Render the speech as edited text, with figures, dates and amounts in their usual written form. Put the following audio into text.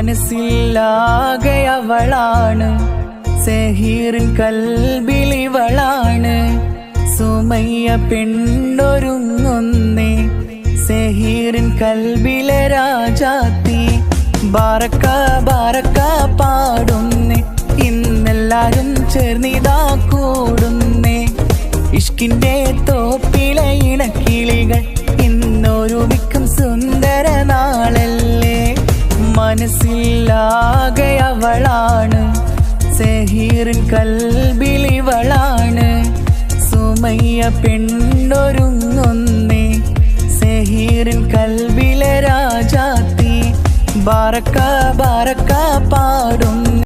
മനസ്സിലാകെ അവളാണ്, സെഹീറിൻ കൽബിലിവളാണ്. സുമയ്യ പെണ്ണൊരുങ്ങുന്നേ, സെഹീറിൻ കൽബിലെ രാജാത്തി. ബാറക്ക ബാറക്ക പാടുന്നേ, ഇന്നെല്ലാരും ചേർന്നിതാ കൂടുന്നേ. ഇഷ്കിന്റെ തോപ്പിലെ ഇണക്കിളികൾ ഇന്നൊരുമിക്കും സുന്ദര നാളല്ലേ. മനസ്സിലാകെ അവളാണ്, സെഹീറിൻ കൽബിലിവളാണ്. സുമയ്യ പെണ്ണൊരുങ്ങുന്നേ, സെഹീറിൻ കൽബിലെ രാജാത്തി. ബാറക്ക ബാറക്ക പാടും